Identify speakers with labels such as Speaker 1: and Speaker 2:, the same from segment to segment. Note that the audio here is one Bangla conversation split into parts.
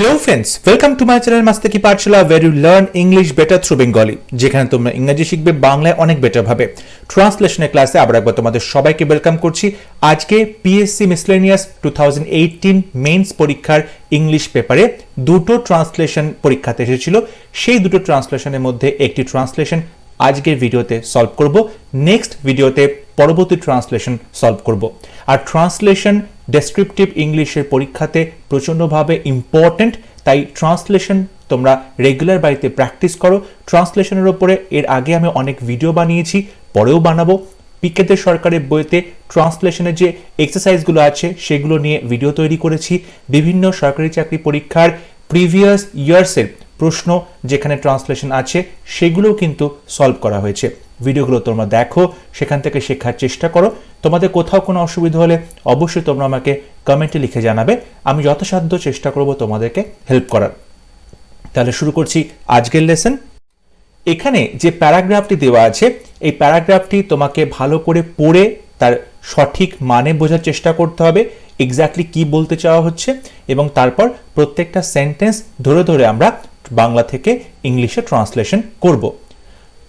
Speaker 1: Hello friends, welcome to my channel Mastaki Pathshala where you learn English better through Bengali যেখানে তোমরা ইংরেজি শিখবে বাংলায় অনেক বেটার ভাবে। ট্রান্সলেশনের ক্লাসে আবার একবার তোমাদের সবাইকে ওয়েলকাম করছি। আজকে পিএসসি মিসলেনিয়াস 2018 মেইনস পরীক্ষার ইংলিশ পেপারে দুটো ট্রান্সলেশন পরীক্ষাতে এসেছিল। সেই দুটো ট্রান্সলেশনের মধ্যে একটি ট্রান্সলেশন আজকের ভিডিওতে সলভ করব, নেক্সট ভিডিওতে পরবর্তী ট্রান্সলেশন সলভ করব। আর ট্রান্সলেশন ডেসক্রিপটিভ ইংলিশের পরীক্ষাতে প্রচণ্ডভাবে ইম্পর্টেন্ট, তাই ট্রান্সলেশন তোমরা রেগুলার বাড়িতে প্র্যাকটিস করো। ট্রান্সলেশনের ওপরে এর আগে আমি অনেক ভিডিও বানিয়েছি, পরেও বানাবো। পিকেতে সরকারের বইতে ট্রান্সলেশনের যে এক্সারসাইজগুলো আছে সেগুলো নিয়ে ভিডিও তৈরি করেছি। বিভিন্ন সরকারি চাকরি পরীক্ষার প্রিভিয়াস ইয়ার্সের প্রশ্ন যেখানে ট্রান্সলেশন আছে সেগুলোও কিন্তু সলভ করা হয়েছে। ভিডিওগুলো তোমরা দেখো, সেখান থেকে শেখার চেষ্টা করো। তোমাদের কোথাও কোনো অসুবিধা হলে অবশ্যই তোমরা আমাকে কমেন্টে লিখে জানাবে, আমি যথাসাধ্য চেষ্টা করব তোমাদেরকে হেল্প করার। তাহলে শুরু করছি আজকের লেসন। এখানে যে প্যারাগ্রাফটি দেওয়া আছে এই প্যারাগ্রাফটি তোমাকে ভালো করে পড়ে তার সঠিক মানে বোঝার চেষ্টা করতে হবে, এক্স্যাক্টলি কি বলতে চাওয়া হচ্ছে, এবং তারপর প্রত্যেকটা সেন্টেন্স ধরে ধরে আমরা বাংলা থেকে ইংলিশে ট্রান্সলেশন করব।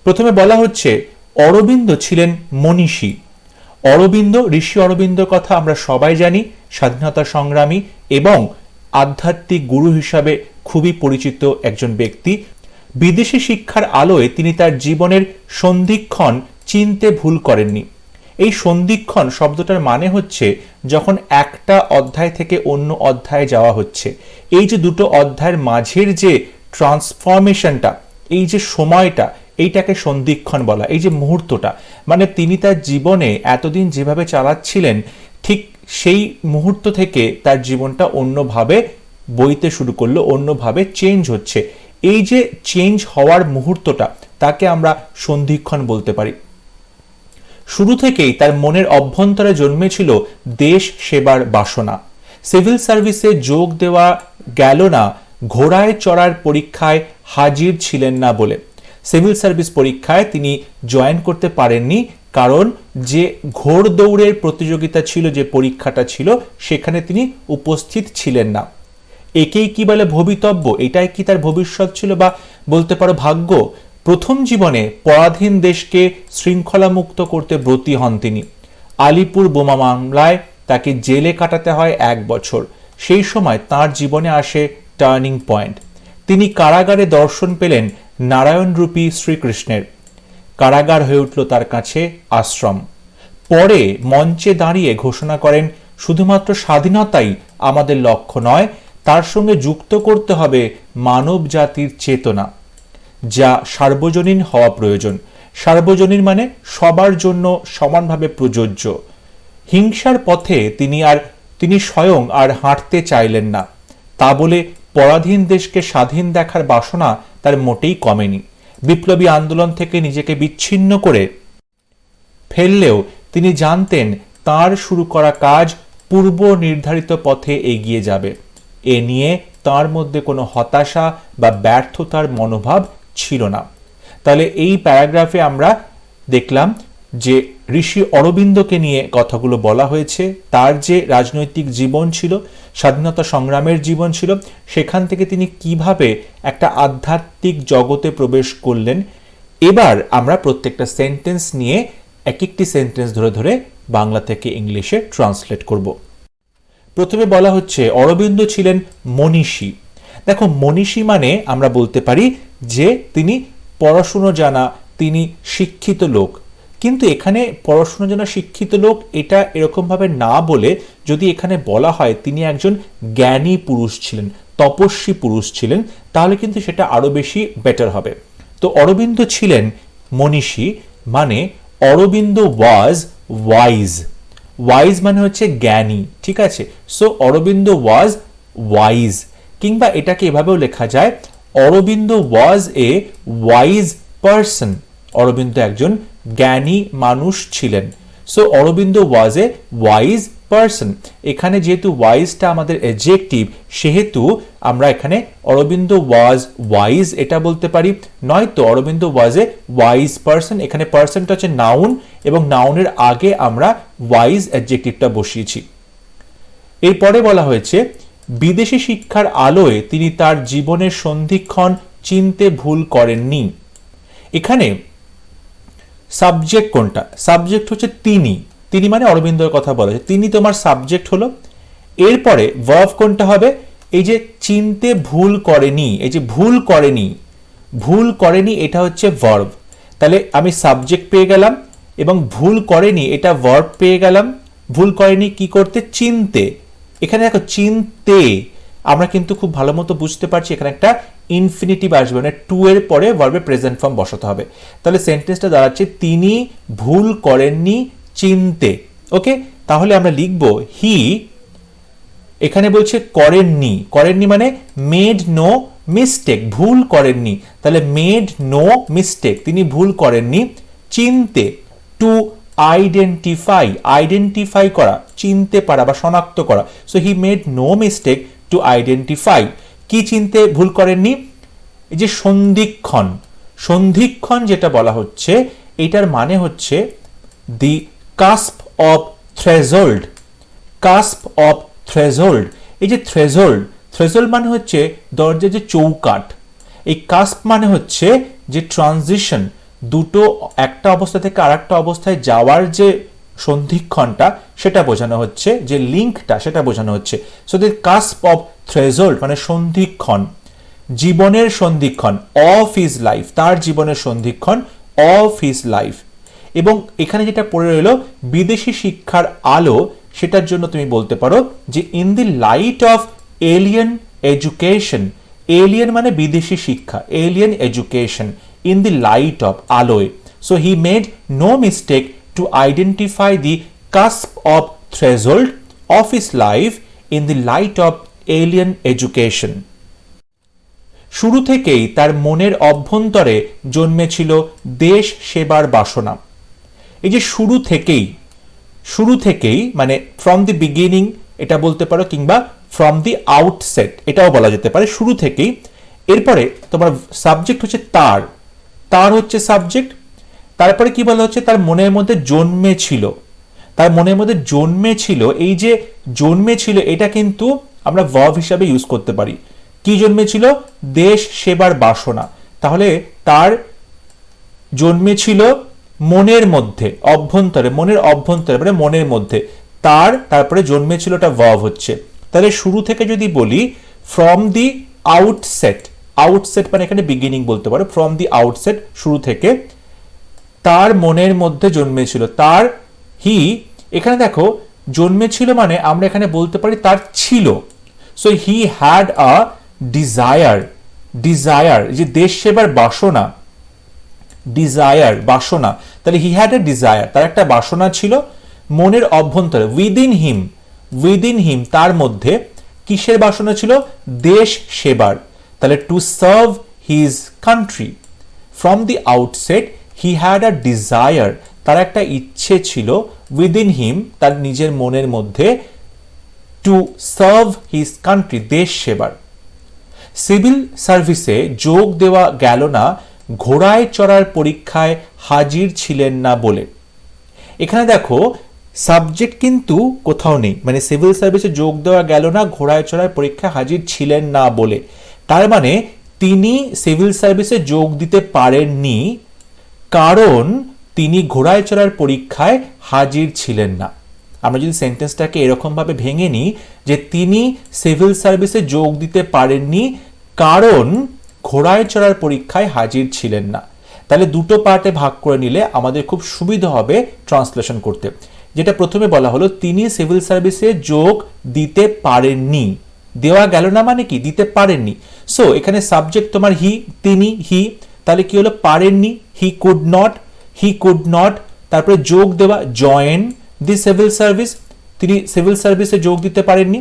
Speaker 1: প্রথমে বলা হচ্ছে অরবিন্দ ছিলেন মনীষী। অরবিন্দ, ঋষি অরবিন্দর কথা আমরা সবাই জানি, স্বাধীনতা সংগ্রামী এবং আধ্যাত্মিক গুরু হিসাবে খুবই পরিচিত একজন ব্যক্তি। বিদেশি শিক্ষার আলোয় তিনি তার জীবনের সন্ধিক্ষণ চিনতে ভুল করেননি। এই সন্ধিক্ষণ শব্দটার মানে হচ্ছে যখন একটা অধ্যায় থেকে অন্য অধ্যায়ে যাওয়া হচ্ছে, এই যে দুটো অধ্যায়ের মাঝের যে ট্রান্সফরমেশনটা, এই যে সময়টা, এইটাকে সন্ধিক্ষণ বলা। এই যে মুহূর্তটা, মানে তিনি তার জীবনে এতদিন যেভাবে চালাচ্ছিলেন ঠিক সেই মুহূর্ত থেকে তার জীবনটা অন্যভাবে বইতে শুরু করলো, অন্যভাবে চেঞ্জ হচ্ছে। এই যে চেঞ্জ হওয়ার মুহূর্তটা তাকে আমরা সন্ধিক্ষণ বলতে পারি। শুরু থেকেই তার মনের অভ্যন্তরে জন্মেছিল দেশ সেবার বাসনা। সিভিল সার্ভিসে যোগ দেওয়া গেল না ঘোড়ায় চড়ার পরীক্ষায় হাজির ছিলেন না বলে। সিভিল সার্ভিস পরীক্ষায় তিনি জয়েন করতে পারেননি কারণ যে ঘোড় দৌড়ের প্রতিযোগিতা ছিল, যে পরীক্ষাটা ছিল, সেখানে তিনি উপস্থিত ছিলেন না। একেই কি বলে ভবিতব্য, এটাই কি তার ভবিষ্যৎ ছিল, বা বলতে পারো ভাগ্য। প্রথম জীবনে পরাধীন দেশকে শৃঙ্খলামুক্ত করতে ব্রতী হন তিনি। আলিপুর বোমা মামলায় তাকে জেলে কাটাতে হয় 1 বছর। সেই সময় তার জীবনে আসে টার্নিং পয়েন্ট। তিনি কারাগারে দর্শন পেলেন নারায়ণরূপী শ্রীকৃষ্ণের। কারাগার হয়ে উঠল তার কাছে আশ্রম। পরে মঞ্চে দাঁড়িয়ে ঘোষণা করেন শুধুমাত্র স্বাধীনতাই আমাদের লক্ষ্য নয়, তার সঙ্গে যুক্ত করতে হবে মানব জাতির চেতনা, যা সার্বজনীন হওয়া প্রয়োজন। সার্বজনীন মানে সবার জন্য সমানভাবে প্রযোজ্য। হিংসার পথে তিনি স্বয়ং আর হাঁটতে চাইলেন না। তা বলে পরাধীন দেশকে স্বাধীন দেখার বাসনা তার মোটেই কমেনি। বিপ্লবী আন্দোলন থেকে নিজেকে বিচ্ছিন্ন করে ফেললেও তিনি জানতেন তার শুরু করা কাজ পূর্ব নির্ধারিত পথে এগিয়ে যাবে। এ নিয়ে তার মধ্যে কোনো হতাশা বা ব্যর্থতার মনোভাব ছিল না। তাহলে এই প্যারাগ্রাফে আমরা দেখলাম যে ঋষি অরবিন্দকে নিয়ে কথাগুলো বলা হয়েছে। তার যে রাজনৈতিক জীবন ছিল, স্বাধীনতা সংগ্রামের জীবন ছিল, সেখান থেকে তিনি কিভাবে একটা আধ্যাত্মিক জগতে প্রবেশ করলেন। এবার আমরা প্রত্যেকটা সেন্টেন্স নিয়ে এক একটি সেন্টেন্স ধরে ধরে বাংলা থেকে ইংলিশে ট্রান্সলেট করব। প্রথমে বলা হচ্ছে অরবিন্দ ছিলেন মনীষী। দেখো, মনীষী মানে আমরা বলতে পারি যে তিনি পড়াশুনো জানা, তিনি শিক্ষিত লোক। কিন্তু এখানে পড়াশোনা জানা শিক্ষিত লোক এটা এরকমভাবে না বলে যদি এখানে বলা হয় তিনি একজন জ্ঞানী পুরুষ ছিলেন, তপস্বী পুরুষ ছিলেন, তাহলে কিন্তু সেটা আরো বেশি বেটার হবে। তো অরবিন্দ ছিলেন মনীষী মানে অরবিন্দ ওয়াজ ওয়াইজ। ওয়াইজ মানে হচ্ছে জ্ঞানী, ঠিক আছে? সো অরবিন্দ ওয়াজ ওয়াইজ, কিংবা এটাকে এভাবেও লেখা যায় Aurobindo was a wise person. Aurobindo একজন জ্ঞানী মানুষ ছিলেন। So Aurobindo was a wise person. এখানে যেহেতু ওয়াইজটা আমাদের অ্যাডজেক্টিভ, সেহেতু আমরা এখানে অরবিন্দ ওয়াজ ওয়াইজ এটা বলতে পারি, নয়তো Aurobindo was a wise person. এখানে পারসনটা হচ্ছে নাউন এবং নাউনের আগে আমরা ওয়াইজ অ্যাডজেক্টিভটা বসিয়েছি। এরপরে বলা হয়েছে বিদেশি শিক্ষার আলোয় তিনি তার জীবনের সন্ধিক্ষণ চিনতে ভুল করেননি। এখানে সাবজেক্ট কোনটা? সাবজেক্ট হচ্ছে তিনি। তিনি মানে অরবিন্দর কথা বলা হয়েছে, তিনি তোমার সাবজেক্ট হলো। এরপরে ভার্ব কোনটা হবে? এই যে চিনতে ভুল করেনি, এই যে ভুল করেনি, ভুল করেনি এটা হচ্ছে ভার্ব। তাহলে আমি সাবজেক্ট পেয়ে গেলাম এবং ভুল করেনি এটা ভার্ব পেয়ে গেলাম। ভুল করেনি কি করতে? চিনতে। এখানে দেখো চিনতে আমরা কিন্তু খুব ভালো মতো বুঝতে পারছি এখানে একটা ইনফিনিটিভ আসবে, মানে টু এর পরে ভার্বের প্রেজেন্ট ফর্ম বসাতে হবে। তাহলে সেন্টেন্সটা দাঁড়াচ্ছে তিনি ভুল করেননি চিনতে। ওকে, তাহলে আমরা লিখব হি, এখানে বলছে করেননি, করেননি মানে মেড নো মিস্টেক, ভুল করেননি। তাহলে মেড নো মিস্টেক, তিনি ভুল করেননি চিনতে। টু আইডেন্টিফাই, আইডেন্টিফাই করা, চিনতে পারা বা শনাক্ত করা। So he made no mistake to identify. কি চিনতে ভুল করেননি? এই যে সন্ধিক্ষণ, সন্ধিক্ষণ যেটা বলা হচ্ছে এটার মানে হচ্ছে দি cusp of threshold, cusp of threshold. এই যে থ্রেশহোল্ড, থ্রেশহোল্ড মানে হচ্ছে দরজার যে চৌকাঠ। এই কাস্প মানে হচ্ছে যে ট্রানজিশন, দুটো একটা অবস্থা থেকে আরেকটা অবস্থায় যাওয়ার যে সন্ধিক্ষণটা সেটা বোঝানো হচ্ছে, যে লিঙ্কটা সেটা বোঝানো হচ্ছে। So the cusp of threshold মানে সন্ধিক্ষণ, জীবনের সন্ধিক্ষণ, অফ হিজ লাইফ, তার জীবনের সন্ধিক্ষণ, অফ হিজ লাইফ। এবং এখানে যেটা পড়ে রইল বিদেশি শিক্ষার আলো, সেটার জন্য তুমি বলতে পারো যে in the light of alien education. Alien মানে বিদেশি শিক্ষা, alien education, in the light of আলোয়। So he made no mistake to identify the cusp of threshold of his life in the light of alien education. শুরু থেকেই তার মনের অভ্যন্তরে জন্মেছিল দেশ সেবার বাসনা। এই যে শুরু থেকেই, শুরু থেকেই মানে ফ্রম দি বিগিনিং এটা বলতে পারো, কিংবা ফ্রম দি আউটসেট এটাও বলা যেতে পারে, শুরু থেকেই। এরপরে তোমার সাবজেক্ট হচ্ছে তার, তার হচ্ছে সাবজেক্ট। তারপরে কি বলা হচ্ছে? তার মনের মধ্যে জন্মেছিল, তার মনের মধ্যে জন্মেছিল। এই যে জন্মেছিল এটা কিন্তু আমরা ভার্ব হিসাবে ইউজ করতে পারি। কি জন্মেছিল? দেশ সেবার বাসনা। তাহলে তার জন্মেছিল মনের মধ্যে, অভ্যন্তরে, মনের অভ্যন্তরে মানে মনের মধ্যে তার, তারপরে জন্মেছিল ওটা ভার্ব হচ্ছে। তাহলে শুরু থেকে যদি বলি ফ্রম দি আউটসেট, আউটসেট মানে এখানে বিগিনিং বলতে পারো, ফ্রম দি আউটসেট শুরু থেকে তার মনের মধ্যে জন্মেছিল, তার হি, এখানে দেখো জন্মেছিল মানে আমরা এখানে বলতে পারি তার ছিল। So he had a desire, desire যে দেশ সেবার বাসনা, ডিজায়ার বাসনা। তাহলে হি হ্যাড এ ডিজায়ার, তার একটা বাসনা ছিল মনের অভ্যন্তরে, উইদিন হিম, উইদিন হিম তার মধ্যে কিসের বাসনা ছিল? দেশ সেবার। তাহলে to serve his country. From the outset he had a desire, তার একটা ইচ্ছে ছিল, উইদিন হিম তার নিজের মনের মধ্যে, টু সার্ভ হিজ কান্ট্রি দেশ সেবার। সিভিল সার্ভিসে যোগ দেওয়া গেল না ঘোড়ায় চড়ার পরীক্ষায় হাজির ছিলেন না বলে। এখানে দেখো সাবজেক্ট কিন্তু কোথাও নেই, মানে সিভিল সার্ভিসে যোগ দেওয়া গেল না ঘোড়ায় চড়ার পরীক্ষায় হাজির ছিলেন না বলে। তার মানে তিনি সিভিল সার্ভিসে যোগ দিতে পারেননি কারণ তিনি ঘোড়ায় চড়ার পরীক্ষায় হাজির ছিলেন না। আমরা যদি সেন্টেন্সটাকে এরকমভাবে ভেঙে নিই যে তিনি সিভিল সার্ভিসে যোগ দিতে পারেননি কারণ ঘোড়ায় চড়ার পরীক্ষায় হাজির ছিলেন না, তাহলে দুটো পার্টে ভাগ করে নিলে আমাদের খুব সুবিধা হবে ট্রান্সলেশন করতে। যেটা প্রথমে বলা হলো তিনি সিভিল সার্ভিসে যোগ দিতে পারেননি, দেওয়া গেল না মানে কি? দিতে পারেননি। সো এখানে সাবজেক্ট তোমার হি, তিনি, হি, তাহলে কি হলো? পারেননি, he could not, he could not, তারপরে যোগ দেওয়া জয়েন দি সিভিল সার্ভিস, তিনি সিভিল সার্ভিসে যোগ দিতে পারেননি।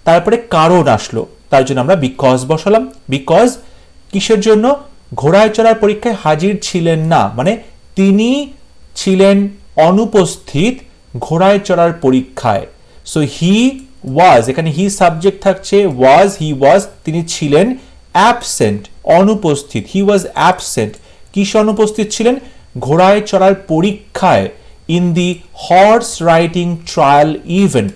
Speaker 1: তারপরে কারণ আসলো, তার জন্য আমরা বিকজ বসালাম। বিকজ কিসের জন্য? ঘোড়ায় চড়ার পরীক্ষায় হাজির ছিলেন না, মানে তিনি ছিলেন অনুপস্থিত ঘোড়ায় চড়ার পরীক্ষায়। সো হি ওয়াজ, এখানে হি সাবজেক্ট থাকছে, ওয়াজ, হি ওয়াজ তিনি ছিলেন, অ্যাবসেন্ট অনুপস্থিত, হি ওয়াজ অ্যাবসেন্ট কিসে অনুপস্থিত ছিলেন? ঘোড়ায় চড়ার পরীক্ষায়। In the horse riding trial event,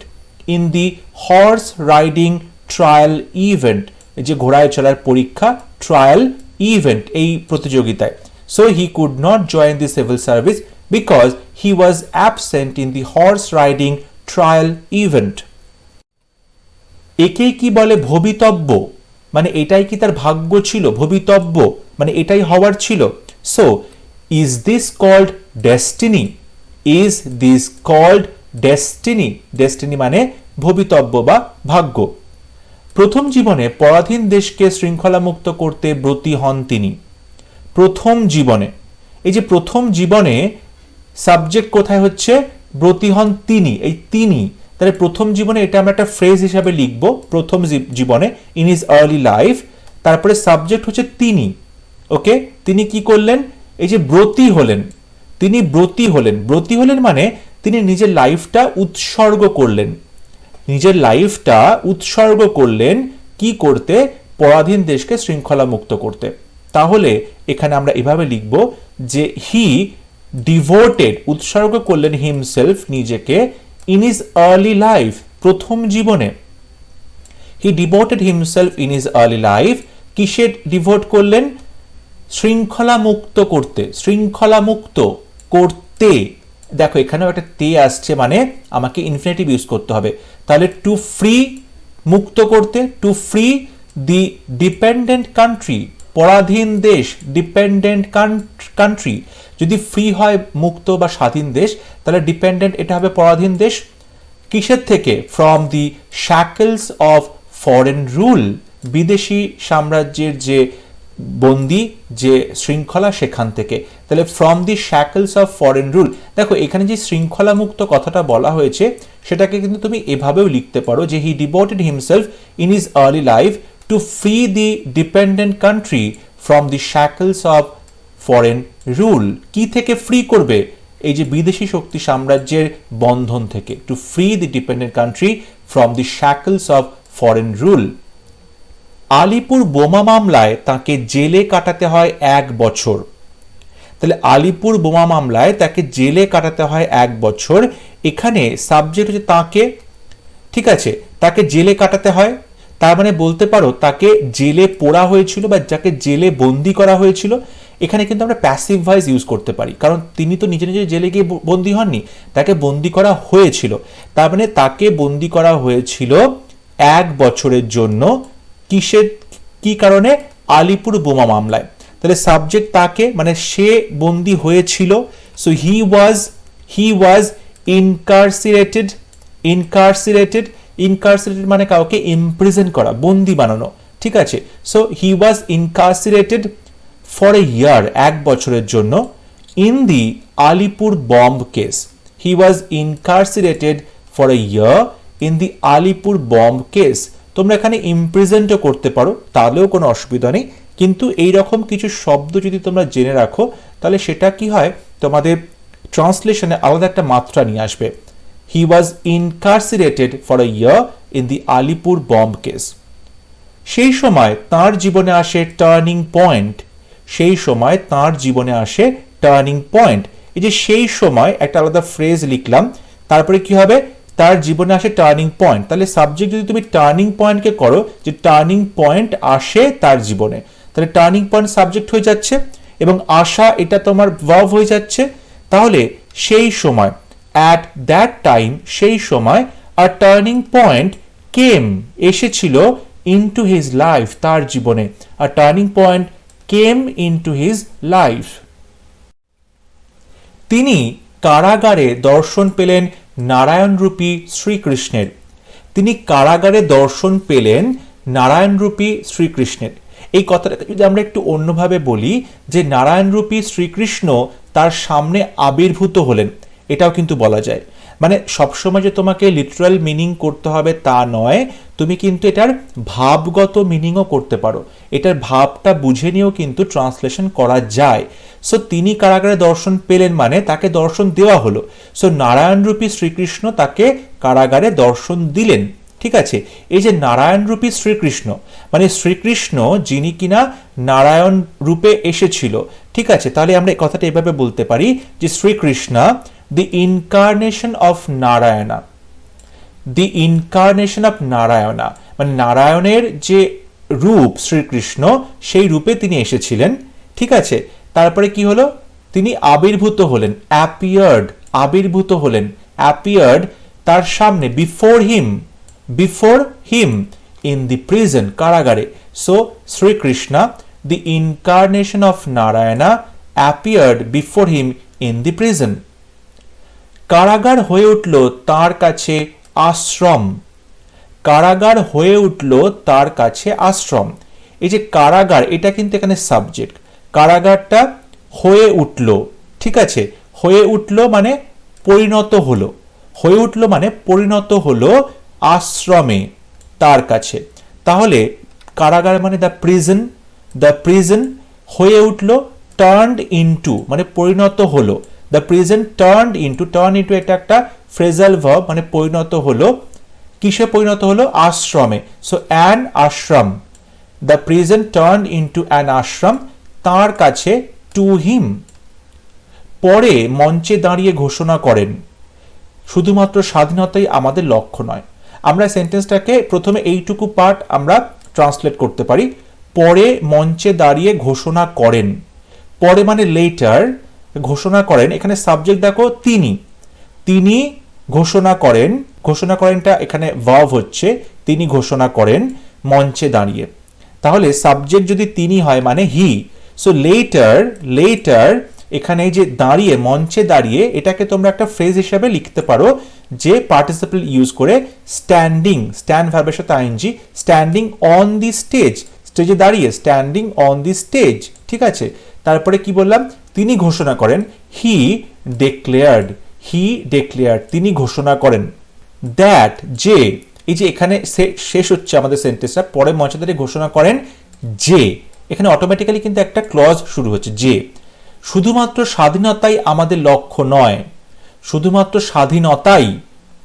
Speaker 1: in the horse riding trial event, এই যে ঘোড়ায় চড়ার পরীক্ষা, ট্রায়াল ইভেন্ট এই প্রতিযোগিতায়। So he could not join the civil service because he was absent in the horse riding trial event. একেই কি বলে ভবিতব্য, মানে এটাই কি তার ভাগ্য ছিল, ভবিতব্য মানে এটাই হওয়ার ছিল। So is this called destiny, is this called destiny, destiny মানে ভবিতব্য বা ভাগ্য। প্রথম জীবনে পরাধীন দেশকে শৃঙ্খলামুক্ত করতে ব্রতী হন তিনি। প্রথম জীবনে, এই যে প্রথম জীবনে সাবজেক্ট কোথায় হচ্ছে, ব্রতী হন তিনি, এই তিনি, তাহলে প্রথম জীবনে এটা আমরা একটা ফ্রেজ হিসাবে লিখব, প্রথম জীবনে ইন হিজ আর্লি লাইফ, তারপরে সাবজেক্ট হচ্ছে তিনি। ওকে, তিনি কি করলেন, এই যে ব্রতী হলেন, তিনি ব্রতী হলেন, ব্রতী হলেন মানে তিনি নিজের লাইফটা উৎসর্গ করলেন, নিজের লাইফটা উৎসর্গ করলেন কি করতে, পরাধীন দেশকে শৃঙ্খলা মুক্ত করতে। তাহলে এখানে আমরা এভাবে লিখব যে হি ডিভোটেড, উৎসর্গ করলেন হিমসেলফ নিজেকে, ইন হিজ আর্লি লাইফ, প্রথম জীবনে। He devoted himself in his early life, কিসে ডিভোট করলেন, শৃঙ্খলা মুক্ত করতে, শৃঙ্খলা মুক্ত করতে। দেখো এখানেও একটা তে আসছে, মানে আমাকে ইনফিনিটিভ ইউজ করতে হবে। তাহলে টু ফ্রি, মুক্ত করতে, two free the dependent country, পরাধীন দেশ, ডিপেন্ডেন্ট কান্ট্রি। যদি ফ্রি হয় মুক্ত বা স্বাধীন দেশ, তাহলে ডিপেন্ডেন্ট এটা হবে পরাধীন দেশ। কিসের থেকে, from the shackles of foreign rule, বিদেশি সাম্রাজ্যের যে বন্দি, যে শৃঙ্খলা, সেখান থেকে। তাহলে from the shackles of foreign rule. দেখো এখানে যে শৃঙ্খলা মুক্ত কথাটা বলা হয়েছে সেটাকে কিন্তু তুমি এভাবেও লিখতে পারো যে he devoted himself in his early life to free the dependent country from the shackles of foreign rule. কি থেকে ফ্রি করবে, এই যে বিদেশি শক্তি সাম্রাজ্যের বন্ধন থেকে, to free the dependent country from the shackles of foreign rule. Alipore বোমা মামলায় তাকে জেলে কাটাতে হয় 1 বছর। তাহলে আলিপুর বোমা মামলায় তাকে জেলে কাটাতে হয় 1 বছর। এখানে সাবজেক্ট হচ্ছে তাকে, ঠিক আছে, তাকে জেলে কাটাতে হয়, তার মানে বলতে পারো তাকে জেলে পোড়া হয়েছিল বা যাকে জেলে বন্দি করা হয়েছিল। এখানে কিন্তু আমরা প্যাসিভ ভয়েস ইউজ করতে পারি, কারণ তিনি তো নিজে নিজে জেলে গিয়ে বন্দি হননি, তাকে বন্দি করা হয়েছিল। তার মানে তাকে বন্দি করা হয়েছিল 1 বছরের জন্য, কিসের, কি কারণে, আলিপুর বোমা মামলায়। তাহলে সাবজেক্ট তাকে, মানে সে বন্দি হয়েছিল। সো হি ওয়াজ ইনকারসিরেটেড, ইনকারসিরেটেড, ইনকারসিরেটেড মানে কাউকে ইমপ্রিজন করা, বন্দি বানানো, ঠিক আছে। So he was incarcerated for a ইয়ার, 1 বছরের জন্য, in the Alipore bomb case. He was incarcerated for a year in the Alipore bomb case. তোমরা এখানে ইমপ্রিজেন্টও করতে পারো, তাহলেও কোনো অসুবিধা নেই, কিন্তু এই রকম কিছু শব্দ যদি তোমরা জেনে রাখো তাহলে সেটা কি হয়, তোমাদের ট্রান্সলেশনে আলাদা একটা মাত্রা নিয়ে আসবে। He was incarcerated for a year in the Alipore bomb case. সেই সময় তার জীবনে আসে টার্নিং পয়েন্ট, সেই সময় তার জীবনে আসে টার্নিং পয়েন্ট। এই যে সেই সময় একটা আলাদা ফ্রেজ লিখলাম, তারপরে কি হবে, তার জীবনে আসে টার্নিং পয়েন্ট। তাহলে সাবজেক্ট যদি তুমি টার্নিং পয়েন্টকে করো, যে টার্নিং পয়েন্ট আসে তার জীবনে, তাহলে টার্নিং পয়েন্ট সাবজেক্ট হয়ে যাচ্ছে এবং আসা এটা তোমার ভার্ব হয়ে যাচ্ছে। তাহলে সেই সময়, অ্যাট দ্যাট টাইম, সেই সময়, আর টার্নিং পয়েন্ট কেম, এসেছিল, ইনটু হিজ লাইফ, তার জীবনে, আর turning point came into his life. তিনি কারাগারে দর্শন পেলেন নারায়ণরূপী শ্রীকৃষ্ণের। তিনি কারাগারে দর্শন পেলেন নারায়ণরূপী শ্রীকৃষ্ণের। এই কথাটা যদি আমরা একটু অন্যভাবে বলি, যে নারায়ণরূপী শ্রীকৃষ্ণ তার সামনে আবির্ভূত হলেন, এটাও কিন্তু বলা যায়। মানে সবসময় যে তোমাকে লিটারাল মিনিং করতে হবে তা নয়, তুমি কিন্তু এটার ভাবগত মিনিংও করতে পারো, এটার ভাবটা বুঝে নিয়েও কিন্তু ট্রান্সলেশন করা যায়। সো তিনি কারাগারে দর্শন পেলেন মানে তাকে দর্শন দেওয়া হলো। সো নারায়ণরূপী শ্রীকৃষ্ণ তাকে কারাগারে দর্শন দিলেন, ঠিক আছে। এই যে নারায়ণরূপী শ্রীকৃষ্ণ মানে শ্রীকৃষ্ণ যিনি কিনা নারায়ণ রূপে এসেছিল, ঠিক আছে। তাহলে আমরা এই কথাটা এভাবে বলতে পারি যে Shrikrishna, the incarnation of Narayana, the incarnation of Narayana, মানে নারায়ণের যে রূপ শ্রীকৃষ্ণ সেই রূপে তিনি এসেছিলেন, ঠিক আছে। তারপরে কি হলো, তিনি আবির্ভূত হলেন, অ্যাপিয়ার্ড, আবির্ভূত হলেন, অ্যাপিয়ার্ড তার সামনে, before him in the prison, কারাগারে। So Sri Krishna, the incarnation of Narayana, appeared before him in the prison. কারাগার হয়ে উঠল তার কাছে আশ্রম, কারাগার হয়ে উঠল তার কাছে আশ্রম। এই যে কারাগার, এটা কিন্তু এখানে সাবজেক্ট, কারাগারটা হয়ে উঠল, ঠিক আছে। হয়ে উঠল মানে পরিণত হলো, হয়ে উঠল মানে পরিণত হলো আশ্রমে, তার কাছে। তাহলে কারাগার মানে দ্য প্রিজন হয়ে উঠল, টার্নড ইনটু মানে পরিণত হলো, দ্য প্রিজন টার্ন ইনটু এটা একটা ফ্রেজাল ভার্ব মানে পরিণত হলো, কিসে পরিণত হলো, আশ্রমে। So an ashram, the prison turn into an ashram, তার কাছে, টু হিম। পরে মঞ্চে দাঁড়িয়ে ঘোষণা করেন, শুধুমাত্র স্বাধীনতাই আমাদের লক্ষ্য নয়। আমরা সেন্টেন্সটাকে প্রথমে এইটুকু পার্ট আমরা ট্রান্সলেট করতে পারি, পরে মঞ্চে দাঁড়িয়ে ঘোষণা করেন। পরে মানে লেটার, ঘোষণা করেন, এখানে সাবজেক্ট দেখো তিনি ঘোষণা করেন, ঘোষণা করেনটা এখানে ভার্ব হচ্ছে, তিনি ঘোষণা করেন মঞ্চে দাঁড়িয়ে। তাহলে সাবজেক্ট যদি তিনি হয় মানে হি। সো লেটার এখানে যে দাঁড়িয়ে, মঞ্চে দাঁড়িয়ে, এটাকে তোমরা একটা ফ্রেজ হিসেবে লিখতে পারো যে পার্টিসিপল ইউজ করে, স্ট্যান্ডিং, স্ট্যান্ড ভার্বের সাথে ING, standing on the stage, স্টেজে দাঁড়িয়ে, স্ট্যান্ডিং অন দি স্টেজ, ঠিক আছে। তারপরে কি বললাম, তিনি ঘোষণা করেন, হি ডিক্লেয়ার্ড, তিনি ঘোষণা করেন, দ্যাট যে, এই যে এখানে শেষ হচ্ছে আমাদের সেন্টেন্সটা, পরে মঞ্চে দাঁড়িয়ে ঘোষণা করেন যে, এখানে অটোমেটিক্যালি কিন্তু একটা ক্লজ শুরু হচ্ছে, যে শুধুমাত্র স্বাধীনতাই আমাদের লক্ষ্য নয়, শুধুমাত্র স্বাধীনতাই,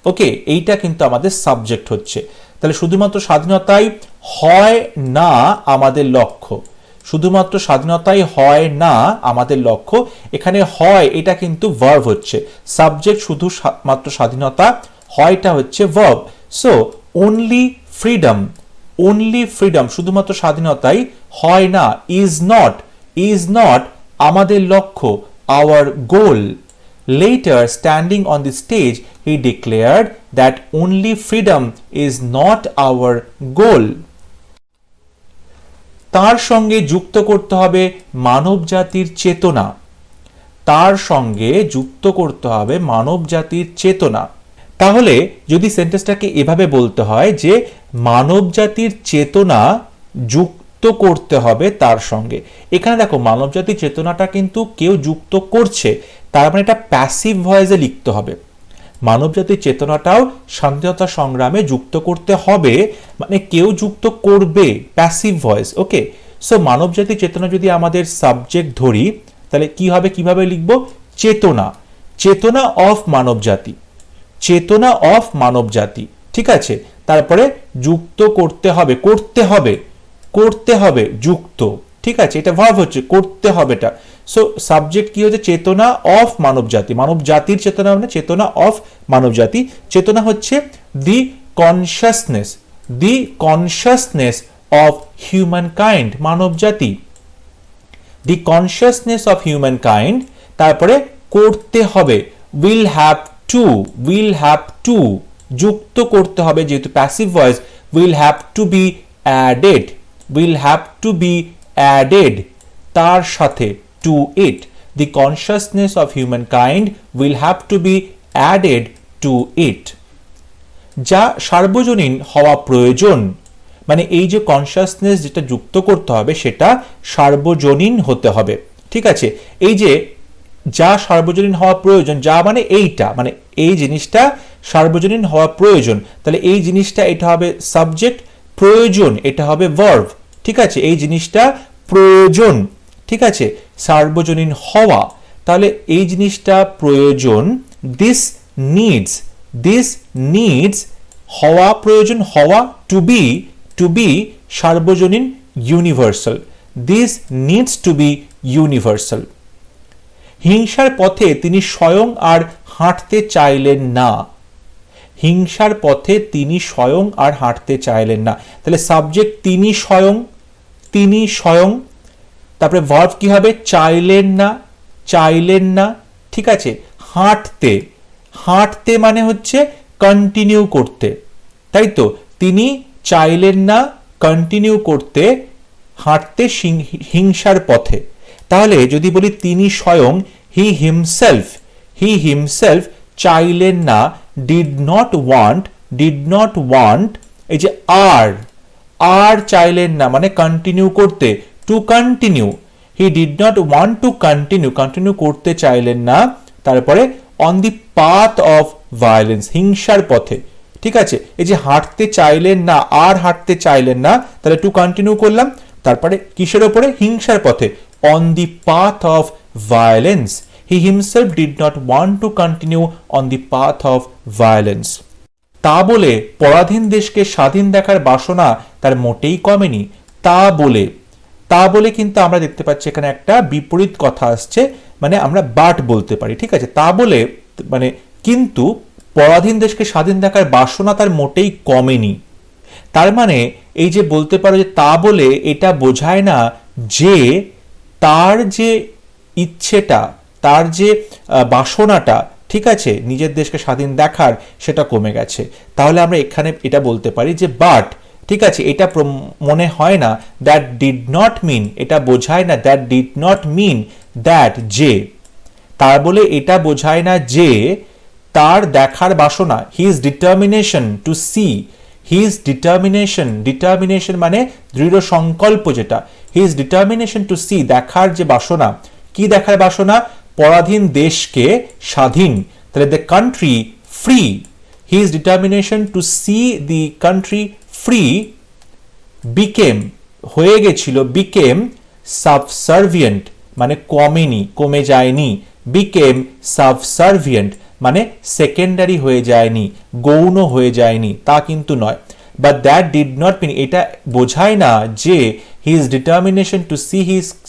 Speaker 1: ওকে, এইটা কিন্তু আমাদের সাবজেক্ট হচ্ছে। তাহলে শুধুমাত্র স্বাধীনতাই হয় না আমাদের লক্ষ্য, শুধুমাত্র স্বাধীনতাই হয় না আমাদের লক্ষ্য, এখানে হয় এটা কিন্তু ভার্ব হচ্ছে, সাবজেক্ট শুধু মাত্র স্বাধীনতা, হয়টা হচ্ছে ভার্ব। সো অনলি ফ্রিডম, শুধুমাত্র স্বাধীনতাই হয় না, ইজ নট আমাদের লক্ষ্য, hour goal. Later, standing on the stage, he declared that only freedom is not our goal. তার সঙ্গে যুক্ত করতে হবে মানব জাতির চেতনা, তার সঙ্গে যুক্ত করতে হবে মানব জাতির চেতনা। তাহলে যদি সেন্টেন্সটাকে এভাবে বলতে হয় যে মানব জাতির চেতনা যুক্ত করতে হবে তার সঙ্গে, এখানে দেখো মানব জাতির চেতনাটা কিন্তু কেউ যুক্ত করছে, তার মানে এটা প্যাসিভ ভয়েসে লিখতে হবে। মানব জাতির চেতনাটাও স্বাধীনতা সংগ্রামে যুক্ত করতে হবে, মানে কেউ যুক্ত করবে, প্যাসিভ ভয়েস, ওকে। সো মানব জাতির চেতনা যদি আমাদের সাবজেক্ট ধরি, তাহলে কি হবে, কিভাবে লিখবো, চেতনা অফ মানব জাতি, চেতনা অফ মানব জাতি, ঠিক আছে। তারপরে যুক্ত করতে হবে যুক্ত, ঠিক আছে, এটা ভার্ব হচ্ছে, করতে হবেটা। সো সাবজেক্ট কি হচ্ছে, চেতনা অফ মানব জাতি, মানব জাতির চেতনা মানে চেতনা অফ মানব জাতি। চেতনা হচ্ছে দি কনসাসনেস অফ হিউম্যান কাইন্ড, মানব জাতি, দি কনসাসনেস অফ হিউম্যান কাইন্ড। তারপরে করতে হবে, উইল হ্যাভ টু, যুক্ত করতে হবে, যেহেতু passive voice, will have to be added, তার সাথে, to it. The consciousness of humankind will have to be added to it. যা সার্বজনীন হওয়া প্রয়োজন, মানে এই যে কনসাসনেস যেটা যুক্ত করতে হবে সেটা সার্বজনীন হতে হবে, ঠিক আছে। এই যে যা সার্বজনীন হওয়া প্রয়োজন, যা মানে এইটা, মানে এই জিনিসটা সার্বজনীন হওয়া প্রয়োজন, তাহলে এই জিনিসটা এটা হবে সাবজেক্ট, প্রয়োজন এটা হবে ভার্ব, ঠিক আছে। এই জিনিসটা প্রয়োজন, ঠিক আছে, সার্বজনীন হওয়া, তাহলে এই জিনিসটা প্রয়োজন, দিস নিডস হওয়া প্রয়োজন, হওয়া, টু বি সার্বজনীন, universal, this needs to be universal. হিংসার পথে তিনি স্বয়ং আর হাঁটতে চাইলেন না, হিংসার পথে তিনি স্বয়ং আর হাঁটতে চাইলেন না। তাহলে সাবজেক্ট তিনি স্বয়ং, তারপরে ভার্ব কি হবে, চাইলেন না, ঠিক আছে। হাঁটতে মানে হচ্ছে কন্টিনিউ করতে, তাই তো, তিনি চাইলেন না কন্টিনিউ করতে হাঁটতে হিংসার পথে। তাহলে যদি বলি তিনি স্বয়ং, হি হিমসেলফ চাইলেন না, ডিড নট ওয়ান্ট, এই যে আর চাইলেন না মানে কন্টিনিউ করতে, to continue, he did not want to continue করতে চাইলেন না, তারপরে on the path of violence, হিংসার পথে, ঠিক আছে। এই যে হাঁটতে চাইলেন না, হাঁটতে চাইলেন না, তাহলে টু কন্টিনিউ করলাম, তারপরে কিসের ওপরে, হিংসার পথে, on the path of violence, he himself did not want to continue on the path of violence. তা বলে পরাধীন দেশকে স্বাধীন দেখার বাসনা তার মোটেই কমেনি। তা বলে কিন্তু আমরা দেখতে পাচ্ছি এখানে একটা বিপরীত কথা আসছে, মানে আমরা বাট বলতে পারি, ঠিক আছে। তা বলে মানে কিন্তু পরাধীন দেশকে স্বাধীন দেখার বাসনা তার মোটেই কমেনি। তার মানে এই যে বলতে পারো যে তা বলে এটা বোঝায় না যে তার যে ইচ্ছেটা, তার যে বাসনাটা, ঠিক আছে, নিজের দেশকে স্বাধীন দেখার, সেটা কমে গেছে। তাহলে আমরা এখানে এটা বলতে পারি যে বাট, ঠিক আছে, এটা মনে হয় না, দ্যাট ডিড নট মিন, এটা বোঝায় না, that did not mean that, যে, তার বলে এটা বোঝায় না যে তার দেখার বাসনা, his determination to see, determination মানে দৃঢ় সংকল্প, যেটা হিজ ডিটারমিনেশন টু সি, দেখার যে বাসনা, কি দেখার বাসনা, পরাধীন দেশকে স্বাধীন, তাহলে the country free, his determination to see the country free became subservient মানে কমে যায়নি, বিকেম সাবসার্ভিয়েন্ট মানে সেকেন্ডারি হয়ে যায়নি, গৌণ হয়ে যায়নি, তা কিন্তু নয়। But that did not mean, এটা বোঝায় না যে his determination to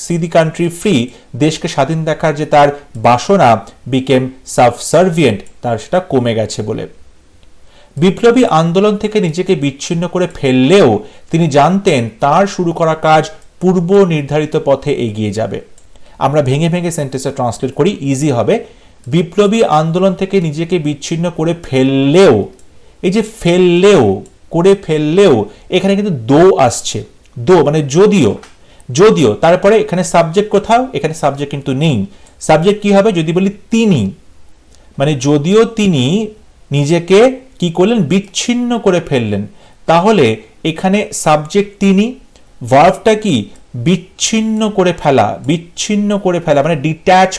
Speaker 1: see the country free, দেশকে স্বাধীন দেখার যে তার বাসনা, বিকেম সাবসার্ভিয়েন্ট, তার সেটা কমে গেছে বলে। বিপ্লবী আন্দোলন থেকে নিজেকে বিচ্ছিন্ন করে ফেললেও তিনি জানতেন তার শুরু করা কাজ পূর্ব নির্ধারিত পথে এগিয়ে যাবে। আমরা ভেঙে সেন্টেন্সটা ট্রান্সলেট করি, ইজি হবে। বিপ্লবী আন্দোলন থেকে নিজেকে বিচ্ছিন্ন করে ফেললেও, এই যে ফেললেও এখানে কিন্তু দো আসছে, দো মানে যদিও, তারপরে এখানে সাবজেক্ট কোথাও, এখানে সাবজেক্ট কিন্তু নেই। সাবজেক্ট কি হবে, যদি বলি তিনি, মানে যদিও তিনি নিজেকে কি করলেন, বিচ্ছিন্ন করে ফেললেন, তাহলে এখানে সাবজেক্ট তিনি, ভার্বটা কি, বিচ্ছিন্ন করে ফেলা মানে ডিট্যাচ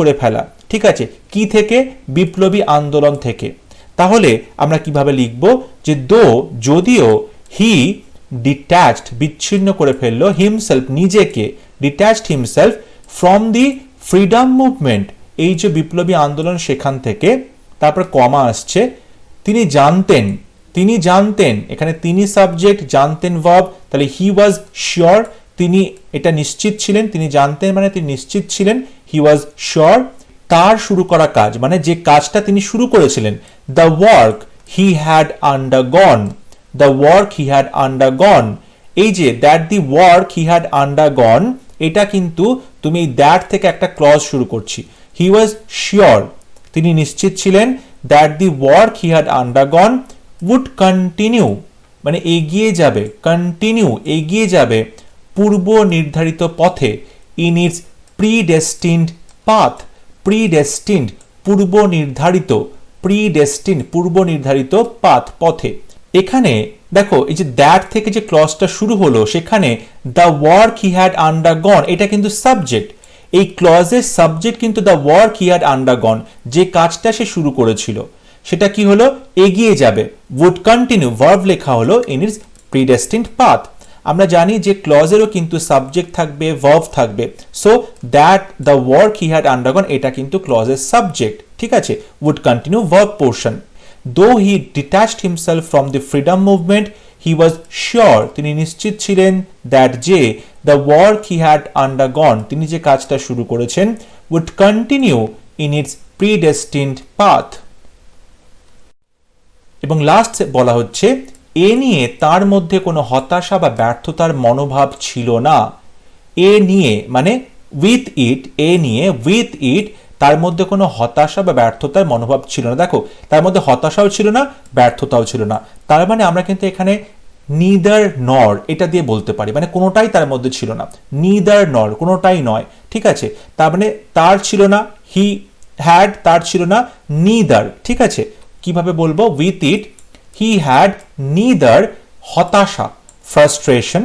Speaker 1: করে ফেলা, ঠিক আছে, কি থেকে, বিপ্লবী আন্দোলন থেকে। তাহলে আমরা কিভাবে লিখব, যে যদিও হি ডিট্যাচড বিচ্ছিন্ন করে ফেললো, হিমসেলফ নিজেকে, detached himself from the freedom movement, এই যে বিপ্লবী আন্দোলন সেখান থেকে, তারপর কমা আসছে, তিনি জানতেন, এখানে তিনি সাবজেক্ট, জানতেন ভার্ব, তাহলে হি ওয়াজ শিওর, তিনি এটা নিশ্চিত ছিলেন, তিনি জানতেন মানে তিনি নিশ্চিত ছিলেন, হি ওয়াজ শিওর, তার শুরু করা কাজ মানে যে কাজটা তিনি শুরু করেছিলেন, দ্য ওয়ার্ক হি হ্যাড আন্ডারগন, এই যে that the work he had আন্ডারগন, এটা কিন্তু তুমি দ্যাট থেকে একটা ক্লজ শুরু করছি, হি ওয়াজ শিওর, তিনি নিশ্চিত ছিলেন, that the work he had আন্ডারগন would continue মানে এগিয়ে যাবে পূর্ব নির্ধারিত পথে, in its predestined path, পূর্ব নির্ধারিত পথে। এখানে দেখো এই যে দ্যাট থেকে যে ক্লজটা শুরু হলো, সেখানে দ্য ওয়ার্ক হি হ্যাড আন্ডারগন, এটা কিন্তু সাবজেক্ট, এই ক্লজের সাবজেক্ট কিন্তু দ্য ওয়ার্ক হি হ্যাড আন্ডারগন, যে কাজটা সে শুরু করেছিল, সেটা কি হলো, এগিয়ে যাবে, would continue, ভার্ব লেখা হলো in its predestined path। আমরা জানি যে ক্লজেরও কিন্তু সাবজেক্ট থাকবে, ভার্ব থাকবে, so that the work he had আন্ডারগন, এটা কিন্তু ক্লজের সাবজেক্ট, ঠিক আছে, would continue verb portion. though he detached himself from the freedom movement, he was sure, তিনি নিশ্চিত ছিলেন, that যে the work he had undergone, তিনি যে কাজটা শুরু করেছেন, would continue in its predestined path। এবং লাস্ট বলা হচ্ছে এ নিয়ে তার মধ্যে কোনো হতাশা বা ব্যর্থতার মনোভাব ছিল না। এ নিয়ে মানে উইথ ইট, এ নিয়ে উইথ ইট তার মধ্যে কোনো হতাশা বা ব্যর্থতার মনোভাব ছিল না। দেখো তার মধ্যে হতাশাও ছিল না, ব্যর্থতাও ছিল না, তার মানে আমরা কিন্তু এখানে নিদার নর এটা দিয়ে বলতে পারি, মানে কোনোটাই তার মধ্যে ছিল না, নিদার নর কোনোটাই নয়, ঠিক আছে। তার মানে তার ছিল না হি হ্যাড, তার ছিল না নিদার, ঠিক আছে। কিভাবে বলবো? With it he had neither হতাশা, ফ্রাস্ট্রেশন,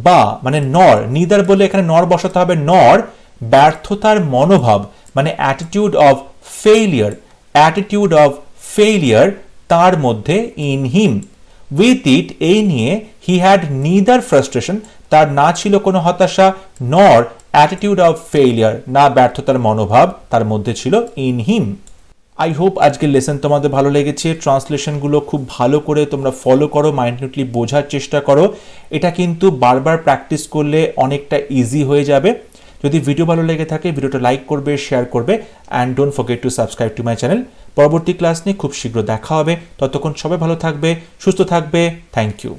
Speaker 1: বা মানে নর, নিদার বলে এখানে নর বসাতে হবে, নর ব্যর্থতার মনোভাব, মানে attitude of failure, attitude of failure তার মধ্যে ইন হিম। উইথ ইট এই নিয়ে হি হ্যাড নিদার ফ্রাস্ট্রেশন, তার না ছিল কোনো হতাশা, নর অ্যাটিটিউড অফ ফেইলিয়ার না ব্যর্থতার মনোভাব তার মধ্যে ছিল ইন হিম। আই হোপ আজকের লেসন তোমাদের ভালো লেগেছে। ট্রান্সলেশনগুলো খুব ভালো করে তোমরা ফলো করো, মাইন্ডলি বোঝার চেষ্টা করো। এটা কিন্তু বারবার প্র্যাকটিস করলে অনেকটা ইজি হয়ে যাবে। যদি ভিডিও ভালো লেগে থাকে ভিডিওটা লাইক করবে, শেয়ার করবে, and don't forget to subscribe to my channel. পরবর্তী ক্লাস নিয়ে খুব শীঘ্র দেখা হবে, ততক্ষণ সবাই ভালো থাকবে, সুস্থ থাকবে। Thank you.